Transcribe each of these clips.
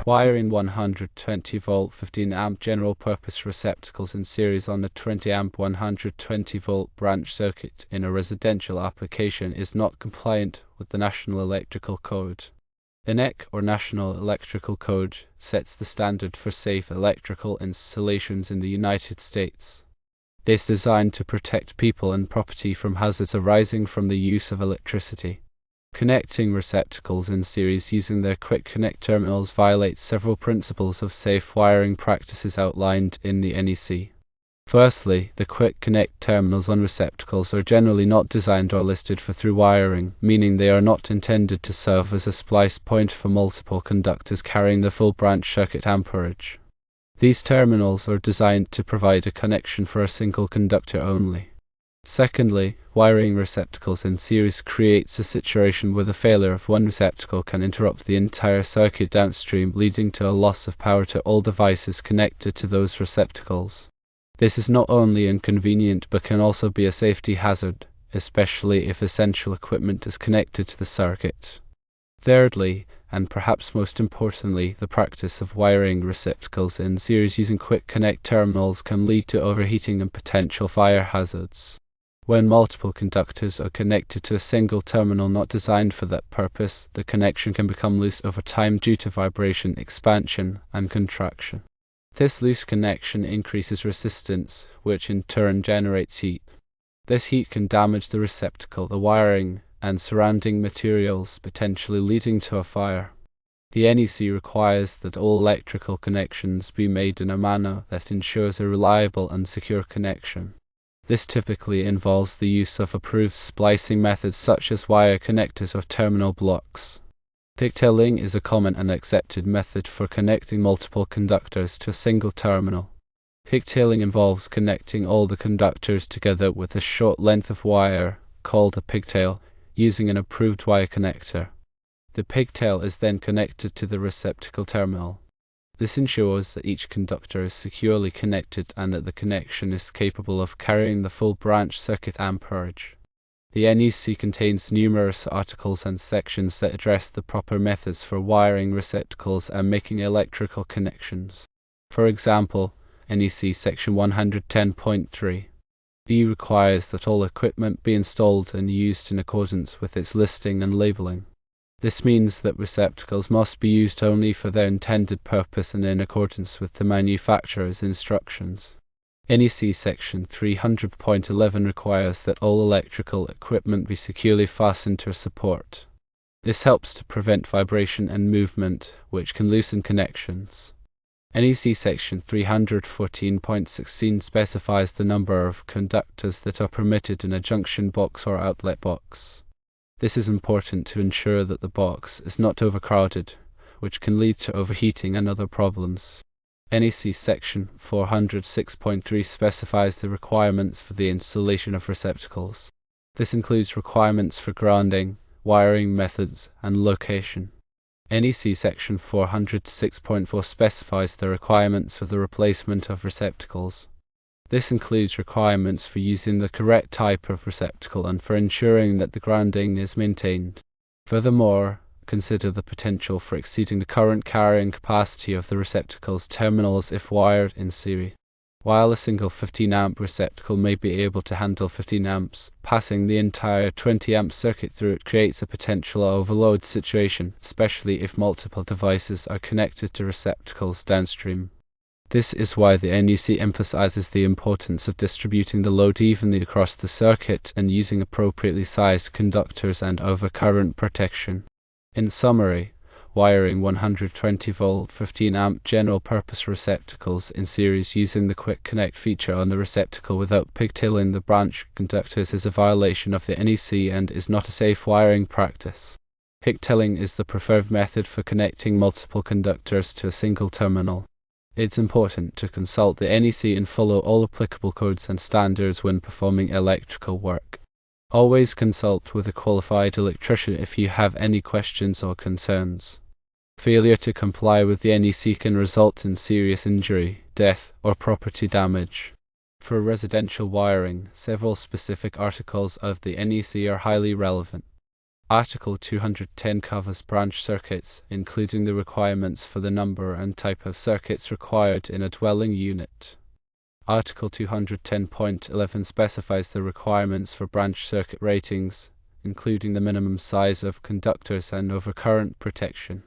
Wiring 120-volt 15-amp general-purpose receptacles in series on a 20-amp 120-volt branch circuit in a residential application is not compliant with the National Electrical Code. The NEC, or National Electrical Code, sets the standard for safe electrical installations in the United States. It is designed to protect people and property from hazards arising from the use of electricity. Connecting receptacles in series using their quick connect terminals violates several principles of safe wiring practices outlined in the NEC. Firstly, the quick connect terminals on receptacles are generally not designed or listed for through wiring, meaning they are not intended to serve as a splice point for multiple conductors carrying the full branch circuit amperage. These terminals are designed to provide a connection for a single conductor only. Secondly, wiring receptacles in series creates a situation where the failure of one receptacle can interrupt the entire circuit downstream, leading to a loss of power to all devices connected to those receptacles. This is not only inconvenient but can also be a safety hazard, especially if essential equipment is connected to the circuit. Thirdly, and perhaps most importantly, the practice of wiring receptacles in series using quick connect terminals can lead to overheating and potential fire hazards. When multiple conductors are connected to a single terminal not designed for that purpose, the connection can become loose over time due to vibration, expansion, and contraction. This loose connection increases resistance, which in turn generates heat. This heat can damage the receptacle, the wiring, and surrounding materials, potentially leading to a fire. The NEC requires that all electrical connections be made in a manner that ensures a reliable and secure connection. This typically involves the use of approved splicing methods such as wire connectors or terminal blocks. Pigtailing is a common and accepted method for connecting multiple conductors to a single terminal. Pigtailing involves connecting all the conductors together with a short length of wire, called a pigtail, using an approved wire connector. The pigtail is then connected to the receptacle terminal. This ensures that each conductor is securely connected and that the connection is capable of carrying the full branch circuit amperage. The NEC contains numerous articles and sections that address the proper methods for wiring receptacles and making electrical connections. For example, NEC section 110.3 B requires that all equipment be installed and used in accordance with its listing and labeling. This means that receptacles must be used only for their intended purpose and in accordance with the manufacturer's instructions. NEC section 300.11 requires that all electrical equipment be securely fastened to a support. This helps to prevent vibration and movement, which can loosen connections. NEC section 314.16 specifies the number of conductors that are permitted in a junction box or outlet box. This is important to ensure that the box is not overcrowded, which can lead to overheating and other problems. NEC section 406.3 specifies the requirements for the installation of receptacles. This includes requirements for grounding, wiring methods, and location. NEC section 406.4 specifies the requirements for the replacement of receptacles. This includes requirements for using the correct type of receptacle and for ensuring that the grounding is maintained. Furthermore, consider the potential for exceeding the current carrying capacity of the receptacle's terminals if wired in series. While a single 15-amp receptacle may be able to handle 15 amps, passing the entire 20-amp circuit through it creates a potential overload situation, especially if multiple devices are connected to receptacles downstream. This is why the NEC emphasizes the importance of distributing the load evenly across the circuit and using appropriately sized conductors and overcurrent protection. In summary, wiring 120-volt 15-amp general-purpose receptacles in series using the Quick Connect feature on the receptacle without pigtailing the branch conductors is a violation of the NEC and is not a safe wiring practice. Pigtailing is the preferred method for connecting multiple conductors to a single terminal. It's important to consult the NEC and follow all applicable codes and standards when performing electrical work. Always consult with a qualified electrician if you have any questions or concerns. Failure to comply with the NEC can result in serious injury, death, or property damage. For residential wiring, several specific articles of the NEC are highly relevant. Article 210 covers branch circuits, including the requirements for the number and type of circuits required in a dwelling unit. Article 210.11 specifies the requirements for branch circuit ratings, including the minimum size of conductors and overcurrent protection.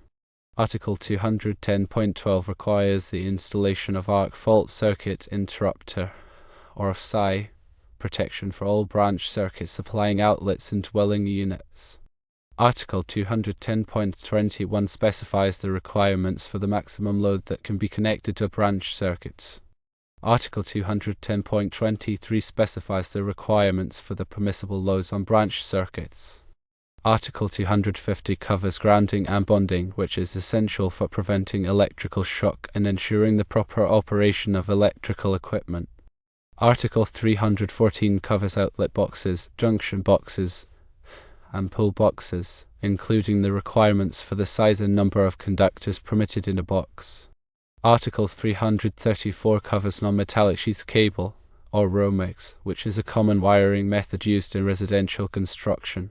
Article 210.12 requires the installation of arc fault circuit interrupter, or PSI, protection for all branch circuits supplying outlets in dwelling units. Article 210.21 specifies the requirements for the maximum load that can be connected to branch circuits. Article 210.23 specifies the requirements for the permissible loads on branch circuits. Article 250 covers grounding and bonding, which is essential for preventing electrical shock and ensuring the proper operation of electrical equipment. Article 314 covers outlet boxes, junction boxes, and pull boxes, including the requirements for the size and number of conductors permitted in a box. Article 334 covers non-metallic sheath cable, or Romex, which is a common wiring method used in residential construction.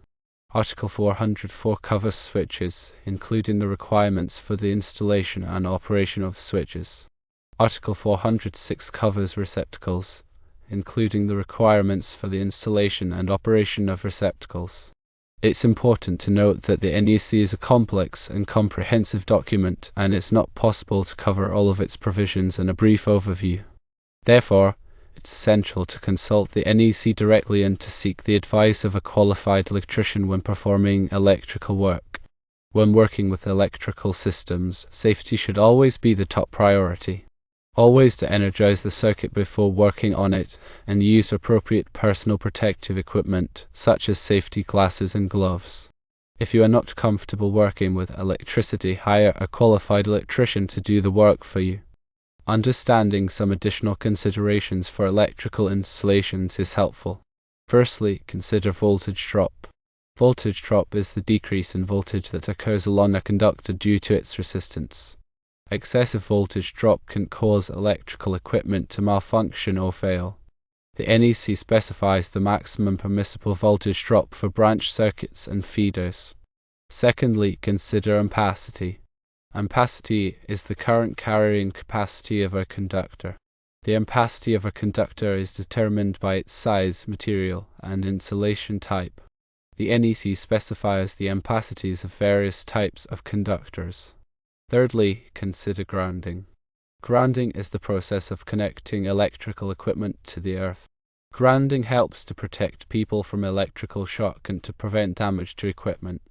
Article 404 covers switches, including the requirements for the installation and operation of switches. Article 406 covers receptacles, including the requirements for the installation and operation of receptacles. It's important to note that the NEC is a complex and comprehensive document, and it's not possible to cover all of its provisions in a brief overview. Therefore, it's essential to consult the NEC directly and to seek the advice of a qualified electrician when performing electrical work. When working with electrical systems, safety should always be the top priority. Always to energize the circuit before working on it, and use appropriate personal protective equipment, such as safety glasses and gloves. If you are not comfortable working with electricity, hire a qualified electrician to do the work for you. Understanding some additional considerations for electrical installations is helpful. Firstly, consider voltage drop. Voltage drop is the decrease in voltage that occurs along a conductor due to its resistance. Excessive voltage drop can cause electrical equipment to malfunction or fail. The NEC specifies the maximum permissible voltage drop for branch circuits and feeders. Secondly, consider ampacity. Ampacity is the current carrying capacity of a conductor. The ampacity of a conductor is determined by its size, material, and insulation type. The NEC specifies the ampacities of various types of conductors. Thirdly, consider grounding. Grounding is the process of connecting electrical equipment to the earth. Grounding helps to protect people from electrical shock and to prevent damage to equipment.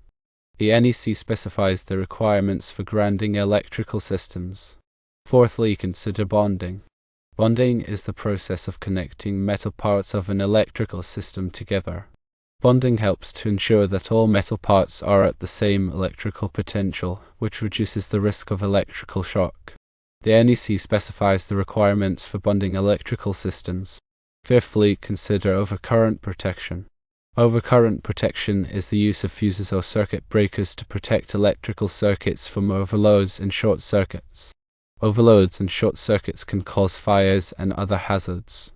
The NEC specifies the requirements for grounding electrical systems. Fourthly, consider bonding. Bonding is the process of connecting metal parts of an electrical system together. Bonding helps to ensure that all metal parts are at the same electrical potential, which reduces the risk of electrical shock. The NEC specifies the requirements for bonding electrical systems. Fifthly, consider overcurrent protection. Overcurrent protection is the use of fuses or circuit breakers to protect electrical circuits from overloads and short circuits. Overloads and short circuits can cause fires and other hazards.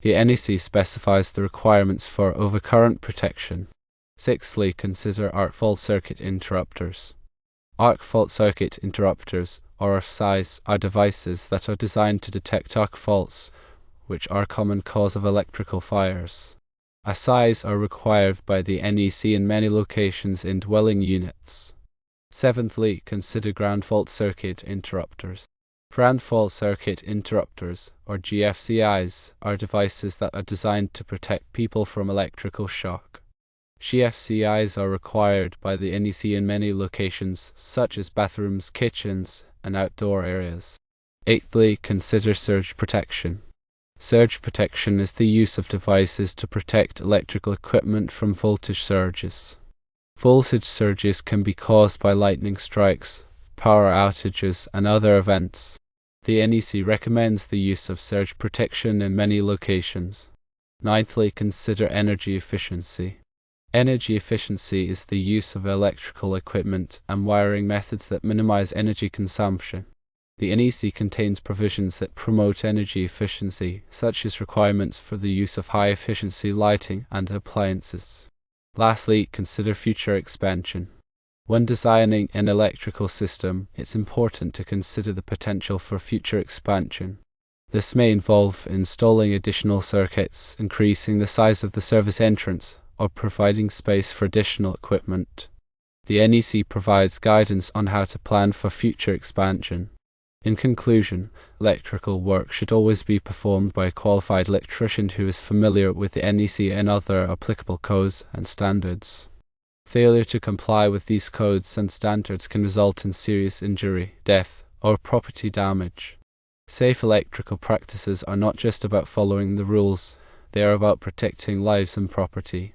The NEC specifies the requirements for overcurrent protection. Sixthly, consider arc fault circuit interrupters. Arc fault circuit interrupters, or PSIs, are devices that are designed to detect arc faults, which are a common cause of electrical fires. PSIs are required by the NEC in many locations in dwelling units. Seventhly, consider ground fault circuit interrupters. Ground fault circuit interrupters, or GFCIs, are devices that are designed to protect people from electrical shock. GFCIs are required by the NEC in many locations, such as bathrooms, kitchens, and outdoor areas. Eighthly, consider surge protection. Surge protection is the use of devices to protect electrical equipment from voltage surges. Voltage surges can be caused by lightning strikes, power outages, and other events. The NEC recommends the use of surge protection in many locations. Ninthly, consider energy efficiency. Energy efficiency is the use of electrical equipment and wiring methods that minimize energy consumption. The NEC contains provisions that promote energy efficiency, such as requirements for the use of high-efficiency lighting and appliances. Lastly, consider future expansion. When designing an electrical system, it's important to consider the potential for future expansion. This may involve installing additional circuits, increasing the size of the service entrance, or providing space for additional equipment. The NEC provides guidance on how to plan for future expansion. In conclusion, electrical work should always be performed by a qualified electrician who is familiar with the NEC and other applicable codes and standards. Failure to comply with these codes and standards can result in serious injury, death, or property damage. Safe electrical practices are not just about following the rules, they are about protecting lives and property.